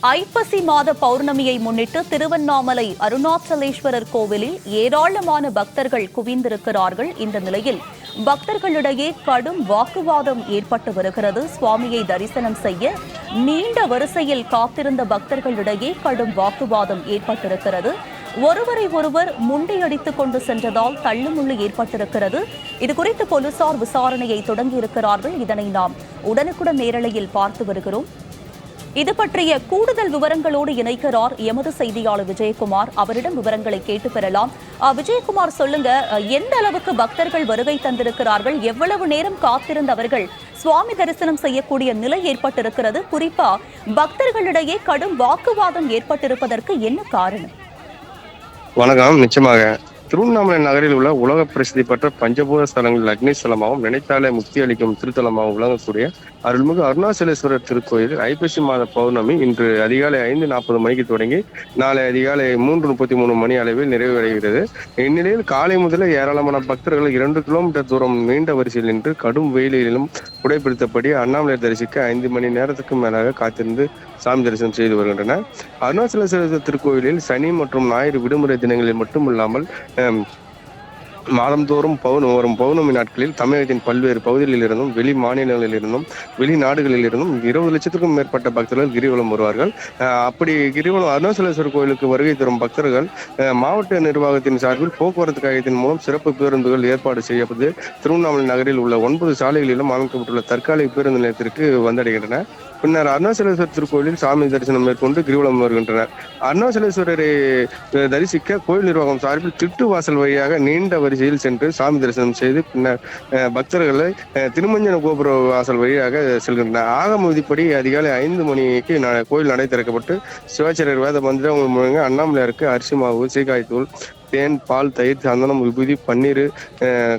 ஐப்பசி மாத பௌர்ணமியை முன்னிட்டு திருவண்ணாமலை அருணாச்சலேஸ்வரர் கோவிலில் ஏராளமான பக்தர்கள் குவிந்திருக்கிறார்கள். இந்த நிலையில் பக்தர்களிடையே கடும் வாக்குவாதம் ஏற்பட்டு வருகிறது. சுவாமியை தரிசனம் செய்ய நீண்ட வரிசையில் காத்திருந்த பக்தர்களிடையே கடும் வாக்குவாதம் ஏற்பட்டிருக்கிறது. ஒருவரை ஒருவர் முண்டியடித்துக் கொண்டு சென்றதால் தள்ளுமுள்ளு ஏற்பட்டிருக்கிறது. இதுகுறித்து போலீசார் விசாரணையை தொடங்கியிருக்கிறார்கள். இதனை நாம் உடனுக்குடன் நேரலையில் பார்த்து வருகிறோம். இது பற்றிய கூடுதல் விவரங்களோடு இணைக்கிறார் எமது செய்தியாளர் விஜயகுமார். அவரிடம் விவரங்களை கேட்டு பெறலாம். விஜயகுமார், சொல்லுங்க, எந்த அளவுக்கு பக்தர்கள் வருகை தந்திருக்கிறார்கள்? எவ்வளவு நேரம் காத்திருந்த அவர்கள் சுவாமி தரிசனம் செய்யக்கூடிய நிலை ஏற்பட்டிருக்கிறது? குறிப்பா பக்தர்களிடையே கடும் வாக்குவாதம் ஏற்பட்டிருப்பதற்கு என்ன காரணம்? வணக்கம். நிச்சயமாக திருவண்ணாமலை நகரில் உள்ள உலக பிரசித்தி பெற்ற பஞ்சபூத ஸ்தலங்களில் அக்னிஸ்தலமாகவும் நினைத்தாலே முக்தி அளிக்கும் திருத்தலமாகவும் விளங்கக்கூடிய அருள்மிகு அருணாச்சலேஸ்வரர் திருக்கோயில் ஐப்பசி மாத பௌர்ணமி இன்று அதிகாலை 5:40 மணிக்கு தொடங்கி நாளை அதிகாலை 3:33 மணி அளவில் நிறைவடைகிறது. இந்நிலையில் காலை முதலே ஏராளமான பக்தர்கள் 2 கிலோமீட்டர் தூரம் நீண்ட வரிசையில் நின்று கடும் வெயிலிலும் குடைபிடித்தபடி அண்ணாமலை தரிசிக்க 5 மணி நேரத்துக்கு மேலாக காத்திருந்து சாமி தரிசனம் செய்து வருகின்றனர். அருணாச்சலேஸ்வரர் திருக்கோயிலில் சனி மற்றும் ஞாயிறு விடுமுறை தினங்களில் மட்டுமில்லாமல் மாதந்தோறும் வரும் பௌர்ணமி நாட்களில் தமிழகத்தின் பல்வேறு பகுதிகளில் இருந்தும் வெளி மாநிலங்களில் இருந்தும் வெளிநாடுகளில் இருந்தும் 20 லட்சத்துக்கும் மேற்பட்ட பக்தர்கள் கிரிவலம் வருவார்கள். அப்படி கிரிவலம் அருணாச்சலேஸ்வரர் கோயிலுக்கு வருகை தரும் பக்தர்கள் மாவட்ட நிர்வாகத்தின் சார்பில் போக்குவரத்து கழகத்தின் மூலம் சிறப்பு பேருந்துகள் ஏற்பாடு செய்யப்பட்டு திருவண்ணாமலை நகரில் உள்ள 9 சாலைகளிலும் அமைக்கப்பட்டுள்ள தற்காலிக பேருந்து நிலையத்திற்கு வந்தடைகின்றன. பின்னர் அருணாச்சலேஸ்வரர் திருக்கோயிலில் சாமி தரிசனம் மேற்கொண்டு கிரிவலம் வருகின்றனர். அருணாச்சலேஸ்வரரை தரிசிக்க கோயில் நிர்வாகம் சார்பில் திட்டு வாசல் வழியாக நீண்ட வரிசையில் சென்று சாமி தரிசனம் செய்து பின்னர் பக்தர்களை திருமஞ்சன கோபுர வாசல் வழியாக செல்கின்றனர். ஆகம விதிப்படி அதிகாலை 5 மணிக்கு கோயில் நடை திறக்கப்பட்டு சிவாச்சாரியர் வேத மந்திரம் முழங்க அண்ணாமலையாருக்கு அரிசி மாவு, சீக்காய்த்தூள், தேன், பால், தயிர், சந்தனம், விபூதி, பன்னீர்,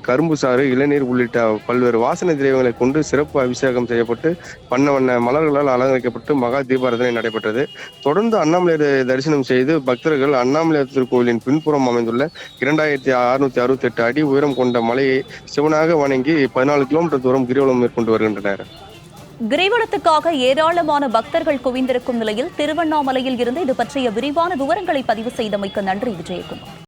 கரும்பு சாறு, இளநீர் உள்ளிட்ட பல்வேறு வாசனை திரவியங்களை கொண்டு சிறப்பு அபிஷேகம் செய்யப்பட்டு வண்ண வண்ண மலர்களால் அலங்கரிக்கப்பட்டு மகா தீபாராதனை நடைபெற்றது. தொடர்ந்து அண்ணாமலையை தரிசனம் செய்து பக்தர்கள் அண்ணாமலையார் திருக்கோயிலின் பின்புறம் அமைந்துள்ள 2668 அடி உயரம் கொண்ட மலையை சிவனாக வணங்கி 14 கிலோமீட்டர் தூரம் கிரிவலம் மேற்கொண்டு வருகின்றனர். கிரிவலத்துக்காக ஏராளமான பக்தர்கள் குவிந்திருக்கும் நிலையில் திருவண்ணாமலையில் இருந்து இது பற்றிய விரிவான விவரங்களை பதிவு செய்தமைக்கு நன்றி விஜயகுமார்.